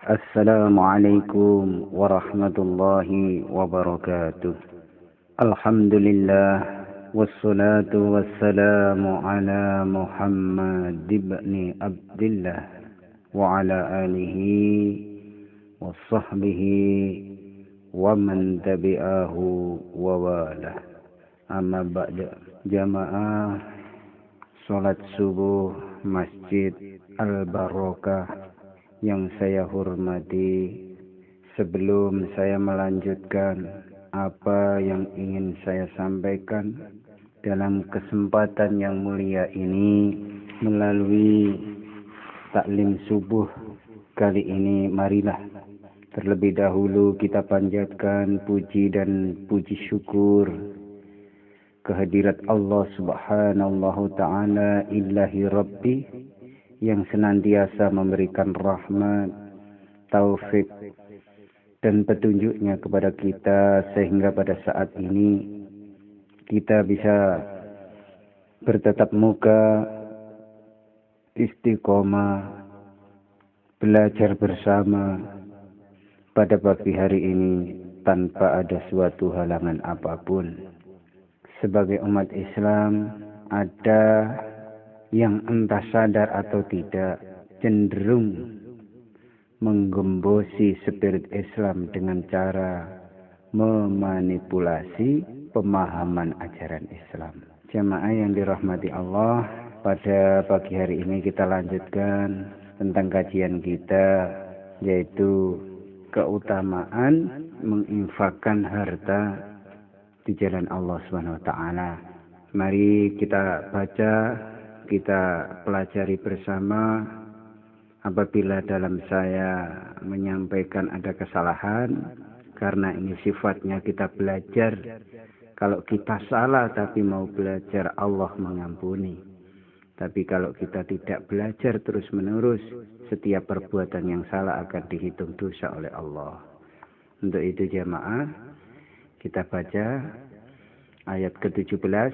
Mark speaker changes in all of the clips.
Speaker 1: Assalamualaikum warahmatullahi wabarakatuh. Alhamdulillah wassalatu wassalamu ala Muhammad ibn Abdullah wa ala alihi wa sahbihi wa man tabi'ahu wa wala. Amma ba'da. Jamaah salat subuh Masjid Al-Barokah yang saya hormati, sebelum saya melanjutkan apa yang ingin saya sampaikan dalam kesempatan yang mulia ini melalui taklim subuh kali ini, marilah terlebih dahulu kita panjatkan puji dan puji syukur kehadirat Allah Subhanahu Ta'ala Ilahi Rabbi yang senantiasa memberikan rahmat, taufik, dan petunjuknya kepada kita sehingga pada saat ini kita bisa bertatap muka, istiqomah, belajar bersama pada pagi hari ini tanpa ada suatu halangan apapun. Sebagai umat Islam, ada yang entah sadar atau tidak cenderung menggembosi spirit Islam dengan cara memanipulasi pemahaman ajaran Islam. Jamaah yang dirahmati Allah, pada pagi hari ini kita lanjutkan tentang kajian kita, yaitu keutamaan menginfakkan harta di jalan Allah Subhanahu wa taala. Mari kita baca, kita pelajari bersama. Apabila dalam saya menyampaikan ada kesalahan, karena ini sifatnya kita belajar. Kalau kita salah tapi mau belajar, Allah mengampuni. Tapi kalau kita tidak belajar terus-menerus, setiap perbuatan yang salah akan dihitung dosa oleh Allah. Untuk itu jamaah, kita baca ayat ke-17.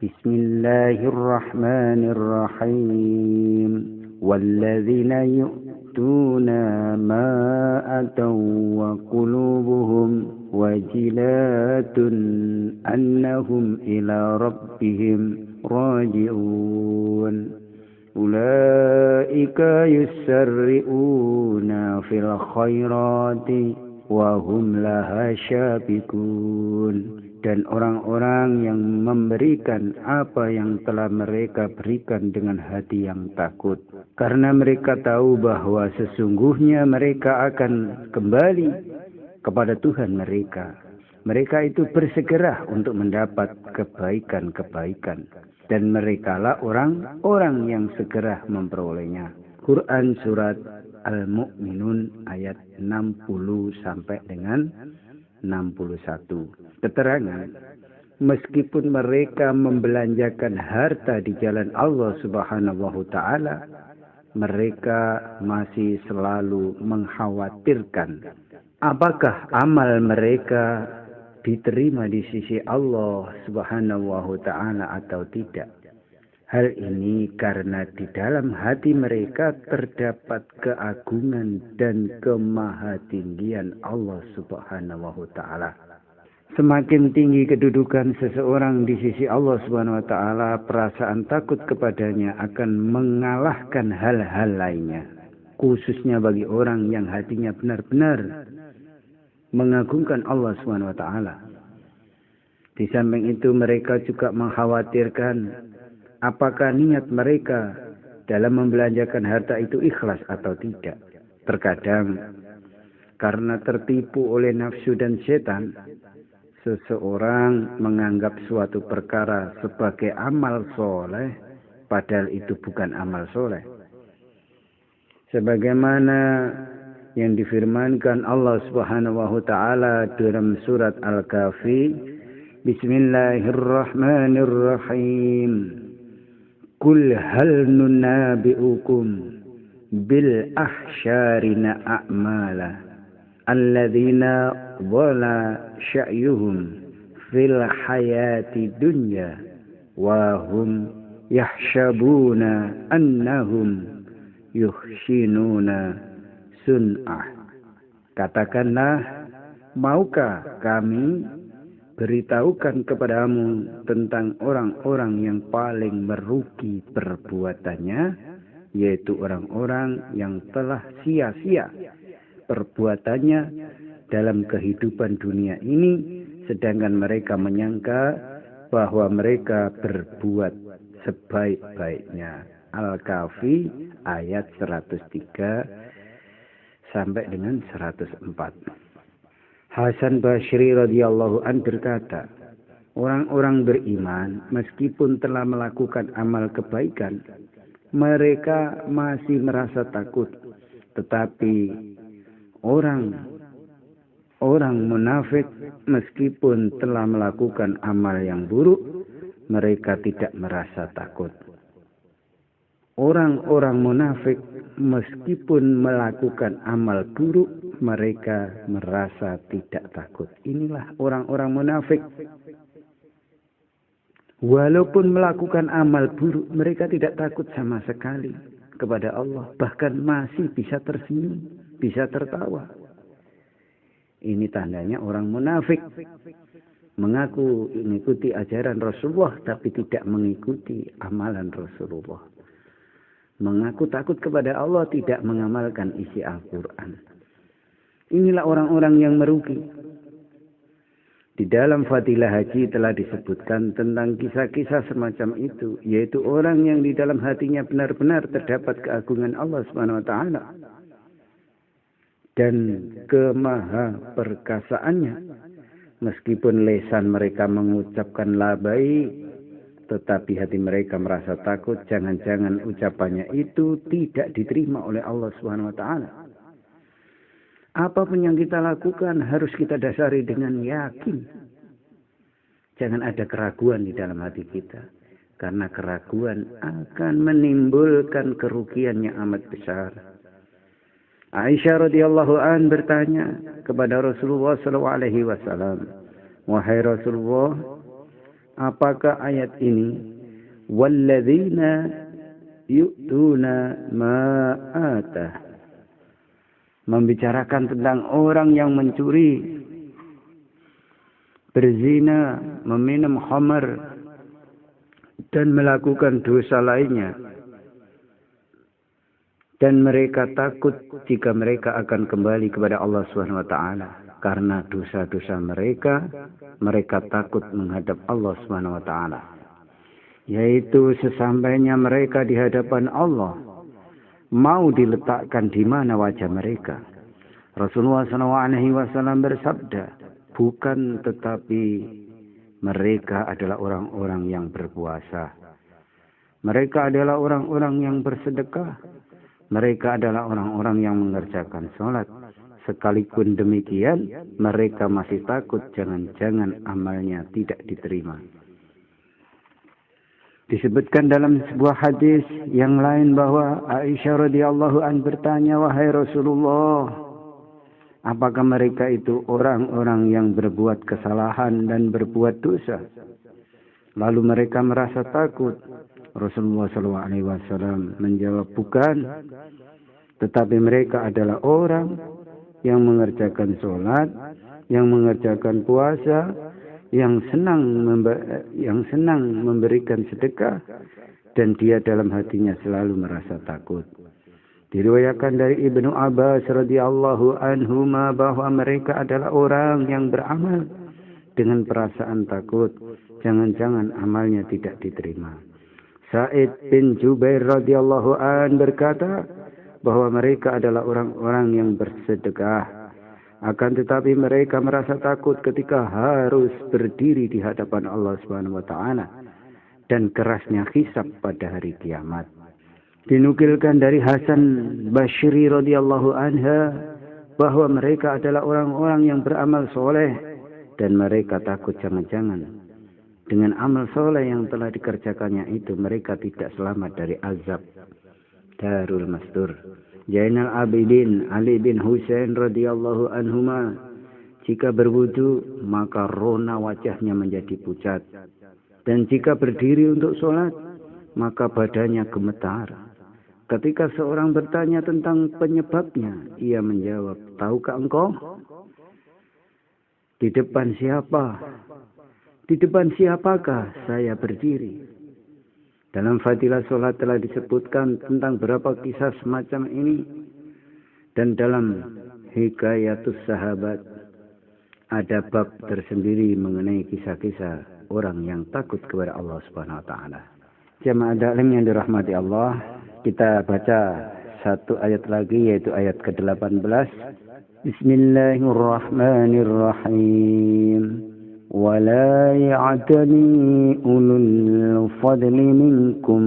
Speaker 1: Bismillahirrahmanirrahim. Walladzina yu'tuna ma ataw wa qulubuhum wajilatun annahum ila rabbihim raji'un. Ulaika yusarri'una fil khairati wa hum laha syabikun. Dan orang-orang yang memberikan apa yang telah mereka berikan dengan hati yang takut, karena mereka tahu bahwa sesungguhnya mereka akan kembali kepada Tuhan mereka. Mereka itu bersegera untuk mendapat kebaikan-kebaikan, dan merekalah orang-orang yang segera memperolehnya. Quran surat Al-Mu'minun ayat 60 sampai dengan 61. Keterangan, meskipun mereka membelanjakan harta di jalan Allah Subhanahu Ta'ala, mereka masih selalu mengkhawatirkan apakah amal mereka diterima di sisi Allah Subhanahu Ta'ala atau tidak. Hal ini karena di dalam hati mereka terdapat keagungan dan kemahatinggian Allah Subhanahu wa Ta'ala. Semakin tinggi kedudukan seseorang di sisi Allah Subhanahu wa Ta'ala, perasaan takut kepadanya akan mengalahkan hal-hal lainnya. Khususnya bagi orang yang hatinya benar-benar mengagungkan Allah Subhanahu wa Ta'ala. Di samping itu mereka juga mengkhawatirkan apakah niat mereka dalam membelanjakan harta itu ikhlas atau tidak. Terkadang karena tertipu oleh nafsu dan setan, seseorang menganggap suatu perkara sebagai amal soleh, padahal itu bukan amal soleh. Sebagaimana yang difirmankan Allah Subhanahu wa Ta'ala dalam surat Al-Kahfi, Bismillahirrahmanirrahim. Qul hal nunabi'ukum bil ahsyarina a'mala alladzina dhalla sya'yuhum fil hayati dunya wa hum yahsyabuna annahum yuhsinuna sun'ah. Katakanlah, maukah kami beritahukan kepadamu tentang orang-orang yang paling merugi perbuatannya, yaitu orang-orang yang telah sia-sia perbuatannya dalam kehidupan dunia ini, sedangkan mereka menyangka bahwa mereka berbuat sebaik-baiknya. Al-Kahfi ayat 103 sampai dengan 104. Hasan Basri radhiyallahu an berkata, orang-orang beriman meskipun telah melakukan amal kebaikan, mereka masih merasa takut. Tetapi orang munafik meskipun telah melakukan amal yang buruk, mereka tidak merasa takut. Orang-orang munafik meskipun melakukan amal buruk, mereka merasa tidak takut. Inilah orang-orang munafik. Walaupun melakukan amal buruk, mereka tidak takut sama sekali kepada Allah. Bahkan masih bisa tersenyum, bisa tertawa. Ini tandanya orang munafik. Mengaku mengikuti ajaran Rasulullah, tapi tidak mengikuti amalan Rasulullah. Mengaku takut kepada Allah, tidak mengamalkan isi Al-Quran. Inilah orang-orang yang merugi. Di dalam Fadilah Haji telah disebutkan tentang kisah-kisah semacam itu, yaitu orang yang di dalam hatinya benar-benar terdapat keagungan Allah SWT dan kemaha perkasaannya. Meskipun lisan mereka mengucapkan la baik, tetapi hati mereka merasa takut jangan-jangan ucapannya itu tidak diterima oleh Allah SWT. Apapun yang kita lakukan harus kita dasari dengan yakin. Jangan ada keraguan di dalam hati kita. Karena keraguan akan menimbulkan kerugian yang amat besar. Aisyah radhiyallahu an bertanya kepada Rasulullah SAW, wahai Rasulullah, apakah ayat ini? Walladzina yu'tuna ma atah. Membicarakan tentang orang yang mencuri, berzina, meminum khamar, dan melakukan dosa lainnya. Dan mereka takut jika mereka akan kembali kepada Allah SWT. Karena dosa-dosa mereka, mereka takut menghadap Allah SWT. Yaitu sesampainya mereka di hadapan Allah, mau diletakkan di mana wajah mereka. Rasulullah SAW bersabda, bukan tetapi mereka adalah orang-orang yang berpuasa. Mereka adalah orang-orang yang bersedekah. Mereka adalah orang-orang yang mengerjakan sholat. Sekalipun demikian, mereka masih takut jangan-jangan amalnya tidak diterima. Disebutkan dalam sebuah hadis yang lain bahwa Aisyah radhiyallahu an bertanya, wahai Rasulullah, apakah mereka itu orang-orang yang berbuat kesalahan dan berbuat dosa? Lalu mereka merasa takut. Rasulullah SAW menjawab, bukan. Tetapi mereka adalah orang yang mengerjakan sholat, yang mengerjakan puasa, yang senang memberikan sedekah, dan dia dalam hatinya selalu merasa takut. Diriwayatkan dari Ibnu Abbas radhiyallahu anhuma bahwa mereka adalah orang yang beramal dengan perasaan takut, jangan-jangan amalnya tidak diterima. Sa'id bin Jubair radhiyallahu an berkata bahwa mereka adalah orang-orang yang bersedekah. Akan tetapi mereka merasa takut ketika harus berdiri di hadapan Allah SWT dan kerasnya hisab pada hari kiamat. Dinukilkan dari Hasan Basri radhiyallahu anha bahwa mereka adalah orang-orang yang beramal soleh dan mereka takut jangan-jangan dengan amal soleh yang telah dikerjakannya itu mereka tidak selamat dari azab Darul Mastur. Zainal Abidin Ali bin Husain radhiyallahu anhuma jika berwudu maka rona wajahnya menjadi pucat, dan jika berdiri untuk sholat maka badannya gemetar. Ketika seorang bertanya tentang penyebabnya, ia menjawab, tahukah engkau? Di depan siapa? Di depan siapakah saya berdiri? Dalam fadilah sholat telah disebutkan tentang beberapa kisah semacam ini. Dan dalam Hikayatus Sahabat ada bab tersendiri mengenai kisah-kisah orang yang takut kepada Allah Subhanahu wa taala. Jamaah dalim yang dirahmati Allah, kita baca satu ayat lagi yaitu ayat ke-18. Bismillahirrahmanirrahim. ولا يعتني أولو الفضل منكم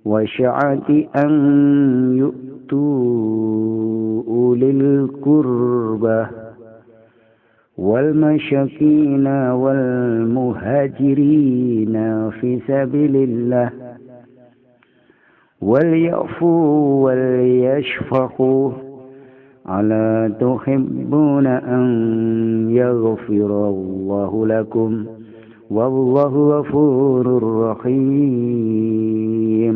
Speaker 1: وسعة أن يؤتوا أولي القربى والمساكين والمهاجرين في سبيل الله وليعفوا وليشفقوا ألا تحبون أن يغفر الله لكم والله غفور رحيم.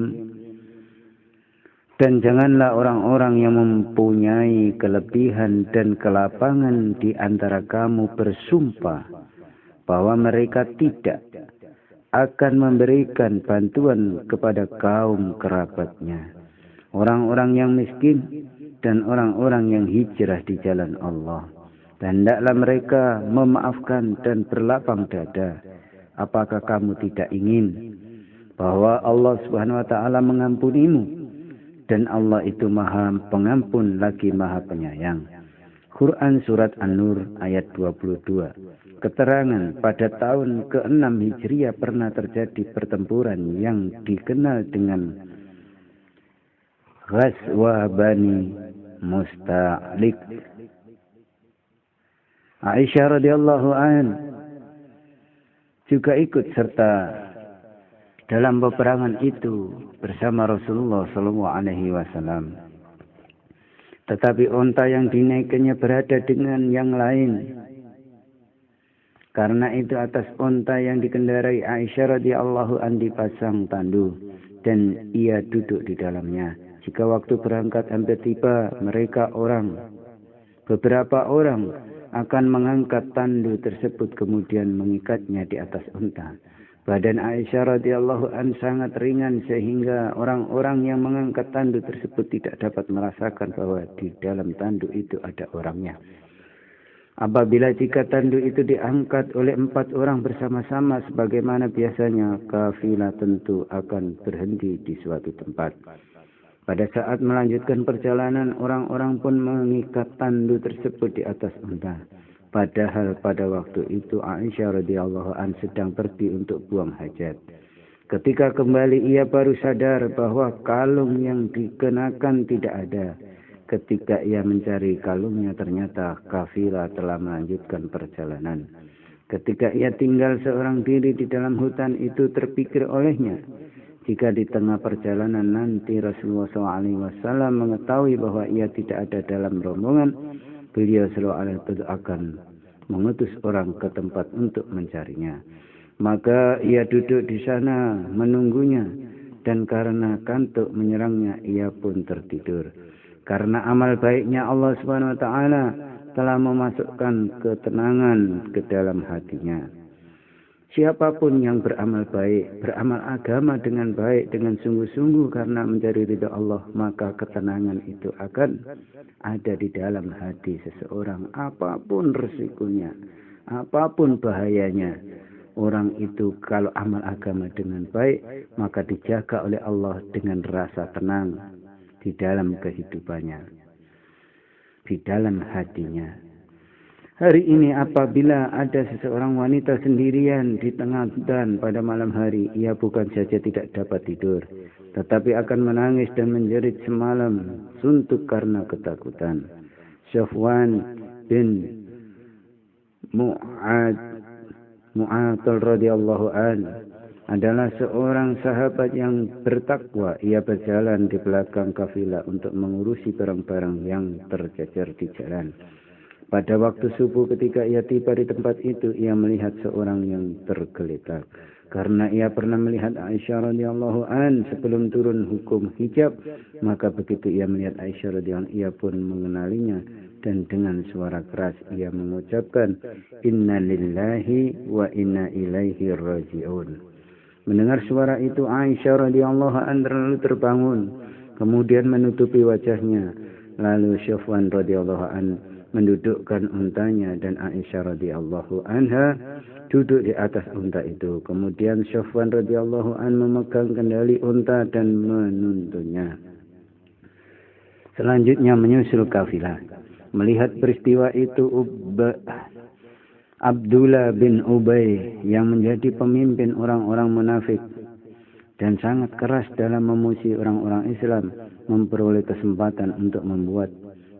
Speaker 1: Dan janganlah orang-orang yang mempunyai kelebihan dan kelapangan di antara kamu bersumpah bahwa mereka tidak akan memberikan bantuan kepada kaum kerabatnya, orang-orang yang miskin dan orang-orang yang hijrah di jalan Allah. Dan hendaklah mereka memaafkan dan berlapang dada. Apakah kamu tidak ingin bahwa Allah Subhanahu wa taala mengampunimu? Dan Allah itu Maha Pengampun lagi Maha Penyayang. Quran Surat An-Nur ayat 22. Keterangan pada tahun ke-6 Hijriah pernah terjadi pertempuran yang dikenal dengan Ghazwa Bani Musta'lik. Aisyah radhiyallahu an juga ikut serta dalam peperangan itu bersama Rasulullah sallallahu alaihi wasallam. Tetapi unta yang dinaikannya berada dengan yang lain. Karena itu atas unta yang dikendarai Aisyah radhiyallahu an dipasang tandu dan ia duduk di dalamnya. Jika waktu berangkat hampir tiba, beberapa orang akan mengangkat tandu tersebut kemudian mengikatnya di atas unta. Badan Aisyah radhiyallahu an sangat ringan sehingga orang-orang yang mengangkat tandu tersebut tidak dapat merasakan bahwa di dalam tandu itu ada orangnya. Apabila jika tandu itu diangkat oleh 4 orang bersama-sama sebagaimana biasanya, kafilah tentu akan berhenti di suatu tempat. Pada saat melanjutkan perjalanan, orang-orang pun mengikat tandu tersebut di atas unta. Padahal pada waktu itu Aisyah radhiyallahu an sedang pergi untuk buang hajat. Ketika kembali ia baru sadar bahwa kalung yang dikenakan tidak ada. Ketika ia mencari kalungnya ternyata kafilah telah melanjutkan perjalanan. Ketika ia tinggal seorang diri di dalam hutan itu terpikir olehnya, jika di tengah perjalanan nanti Rasulullah SAW mengetahui bahwa ia tidak ada dalam rombongan, beliau SAW akan mengutus orang ke tempat untuk mencarinya. Maka ia duduk di sana menunggunya, dan karena kantuk menyerangnya ia pun tertidur. Karena amal baiknya Allah Subhanahu wa taala telah memasukkan ketenangan ke dalam hatinya. Siapapun yang beramal baik, beramal agama dengan baik, dengan sungguh-sungguh karena mencari ridha Allah, maka ketenangan itu akan ada di dalam hati seseorang. Apapun resikonya, apapun bahayanya, orang itu kalau amal agama dengan baik, maka dijaga oleh Allah dengan rasa tenang di dalam kehidupannya, di dalam hatinya. Hari ini apabila ada seseorang wanita sendirian di tengah hutan pada malam hari, ia bukan saja tidak dapat tidur, tetapi akan menangis dan menjerit semalam suntuk karena ketakutan. Safwan bin Mu'attal radhiyallahu an adalah seorang sahabat yang bertakwa. Ia berjalan di belakang kafilah untuk mengurusi barang-barang yang tercecer di jalan. Pada waktu subuh ketika ia tiba di tempat itu, ia melihat seorang yang tergeletak. karena ia pernah melihat Aisyah radhiyallahu an sebelum turun hukum hijab, maka begitu ia melihat Aisyah radhiyallahu an ia pun mengenalinya dan dengan suara keras ia mengucapkan inna lillahi wa inna ilaihi raji'un. Mendengar suara itu Aisyah radhiyallahu an lalu terbangun, kemudian menutupi wajahnya. Lalu Safwan radhiyallahu an mendudukkan untanya dan Aisyah radhiyallahu anha duduk di atas unta itu. Kemudian Safwan radhiyallahu an memegang kendali unta dan menuntunnya. Selanjutnya menyusul kafilah. Melihat peristiwa itu Abdullah bin Ubay yang menjadi pemimpin orang-orang munafik dan sangat keras dalam memuji orang-orang Islam memperoleh kesempatan untuk membuat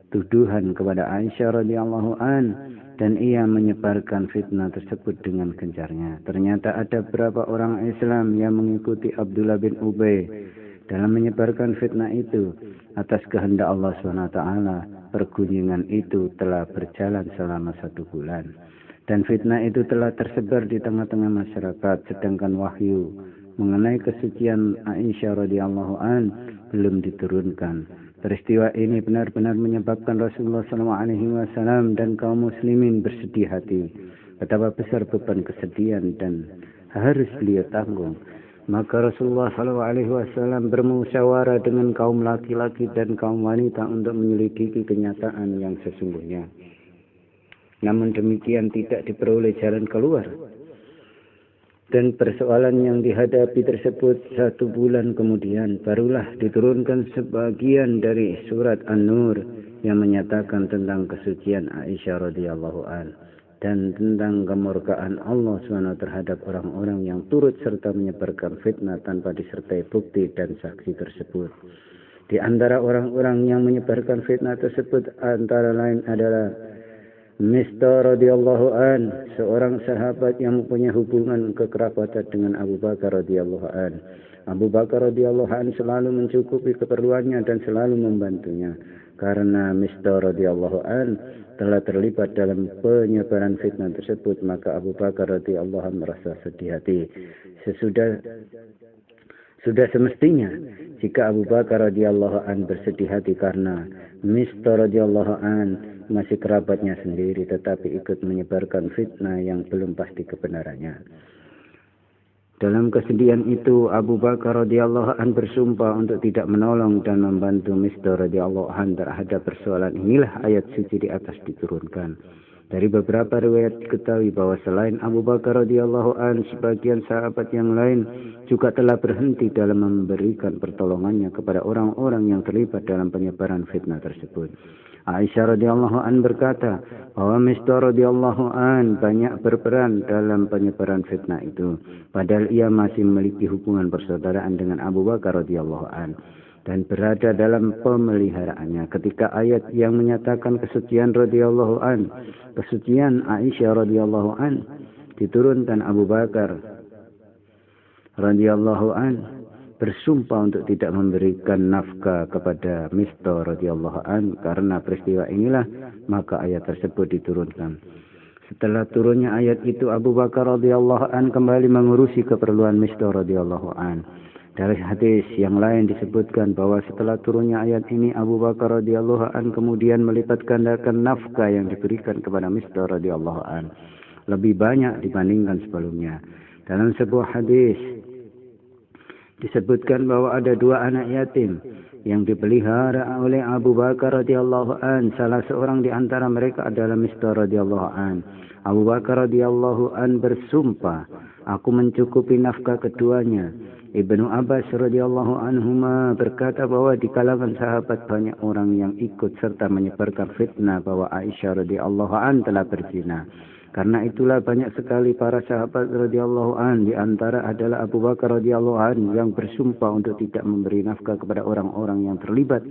Speaker 1: tuduhan kepada Aisyah radhiyallahu an dan ia menyebarkan fitnah tersebut dengan gencarnya. Ternyata ada beberapa orang Islam yang mengikuti Abdullah bin Ubay dalam menyebarkan fitnah itu. Atas kehendak Allah SWT, pergunjingan itu telah berjalan selama 1 bulan. Dan fitnah itu telah tersebar di tengah-tengah masyarakat, sedangkan wahyu mengenai kesucian Aisyah radhiyallahu an belum diturunkan. Peristiwa ini benar-benar menyebabkan Rasulullah SAW dan kaum muslimin bersedih hati. Betapa besar beban kesedihan dan harus beliau tanggung. Maka Rasulullah SAW bermusyawarah dengan kaum laki-laki dan kaum wanita untuk menyelidiki kenyataan yang sesungguhnya. Namun demikian tidak diperoleh jalan keluar. Dan persoalan yang dihadapi tersebut 1 bulan kemudian barulah diturunkan sebagian dari surat An-Nur yang menyatakan tentang kesucian Aisyah radhiyallahu an dan tentang kemurkaan Allah SWT terhadap orang-orang yang turut serta menyebarkan fitnah tanpa disertai bukti dan saksi tersebut. Di antara orang-orang yang menyebarkan fitnah tersebut antara lain adalah Mistah radhiyallahu an, seorang sahabat yang mempunyai hubungan kekerabatan dengan Abu Bakar radhiyallahu an. Abu Bakar radhiyallahu an selalu mencukupi keperluannya dan selalu membantunya. Karena Mistah radhiyallahu an telah terlibat dalam penyebaran fitnah tersebut, maka Abu Bakar radhiyallahu an merasa sedih hati. Sudah semestinya jika Abu Bakar radhiyallahu an bersedih hati karena Mistah radhiyallahu an masih kerabatnya sendiri tetapi ikut menyebarkan fitnah yang belum pasti kebenarannya. Dalam kesedihan itu Abu Bakar radhiyallahu an bersumpah untuk tidak menolong dan membantu Mistah radhiyallahu an terhadap persoalan inilah ayat suci di atas diturunkan. Dari beberapa riwayat diketahui bahwa selain Abu Bakar radhiyallahu an, sebagian sahabat yang lain juga telah berhenti dalam memberikan pertolongannya kepada orang-orang yang terlibat dalam penyebaran fitnah tersebut. Aisyah radhiyallahu an berkata bahwa Mistah radhiyallahu an banyak berperan dalam penyebaran fitnah itu, padahal ia masih memiliki hubungan persaudaraan dengan Abu Bakar radhiyallahu an dan berada dalam pemeliharaannya. Ketika ayat yang menyatakan kesucian radhiyallahu an, kesucian Aisyah radhiyallahu an diturunkan, Abu Bakar radhiyallahu an bersumpah untuk tidak memberikan nafkah kepada Mistah radhiyallahu an. Karena peristiwa inilah maka ayat tersebut diturunkan. Setelah turunnya ayat itu, Abu Bakar radhiyallahu an kembali mengurusi keperluan Mistah radhiyallahu an. Dari hadis yang lain disebutkan bahwa setelah turunnya ayat ini, Abu Bakar radhiyallahu an kemudian melipat gandakan nafkah yang diberikan kepada Mistah radhiyallahu an lebih banyak dibandingkan sebelumnya. Dalam sebuah hadis disebutkan bahwa ada 2 anak yatim yang dipelihara oleh Abu Bakar radhiyallahu an. Salah seorang di antara mereka adalah Mistah radhiyallahu an. Abu Bakar radhiyallahu an bersumpah, aku mencukupi nafkah keduanya. Ibnu Abbas radhiyallahu anhuma berkata bahwa di kalangan sahabat banyak orang yang ikut serta menyebarkan fitnah bahwa Aisyah radhiyallahu an telah berzina. Karena itulah banyak sekali para sahabat radhiyallahu an, di antara adalah Abu Bakar radhiyallahu an yang bersumpah untuk tidak memberi nafkah kepada orang-orang yang terlibat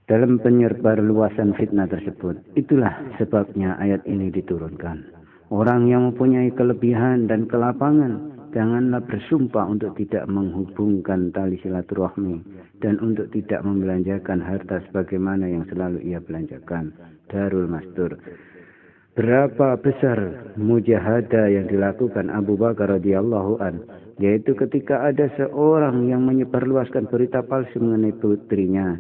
Speaker 1: dalam penyebarluasan fitnah tersebut. Itulah sebabnya ayat ini diturunkan. Orang yang mempunyai kelebihan dan kelapangan, janganlah bersumpah untuk tidak menghubungkan tali silaturahmi dan untuk tidak membelanjakan harta sebagaimana yang selalu ia belanjakan. Darul Mastur. Berapa besar mujahadah yang dilakukan Abu Bakar radhiyallahu an, yaitu ketika ada seorang yang menyebarluaskan berita palsu mengenai putrinya,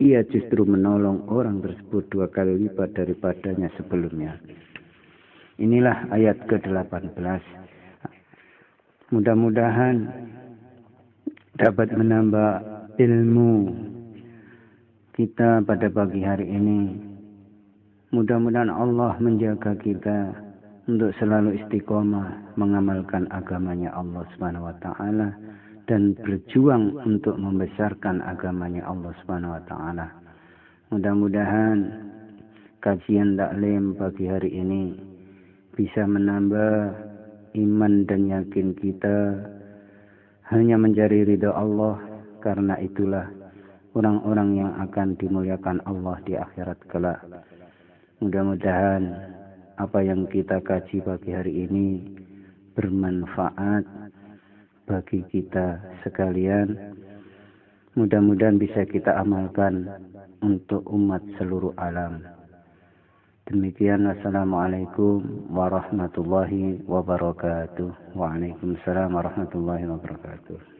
Speaker 1: ia justru menolong orang tersebut 2 kali lipat daripadanya sebelumnya. Inilah ayat ke-18. Mudah-mudahan dapat menambah ilmu kita pada pagi hari ini. Mudah-mudahan Allah menjaga kita untuk selalu istiqomah mengamalkan agamanya Allah Subhanahu wa taala dan berjuang untuk membesarkan agamanya Allah Subhanahu wa taala. Mudah-mudahan kajian taklim pagi hari ini bisa menambah iman dan yakin kita hanya mencari ridha Allah, karena itulah orang-orang yang akan dimuliakan Allah di akhirat kelak. Mudah-mudahan apa yang kita kaji pagi hari ini bermanfaat bagi kita sekalian. Mudah-mudahan bisa kita amalkan untuk umat seluruh alam. Demikian, wassalamualaikum warahmatullahi wabarakatuh. Waalaikumsalam warahmatullahi wabarakatuh.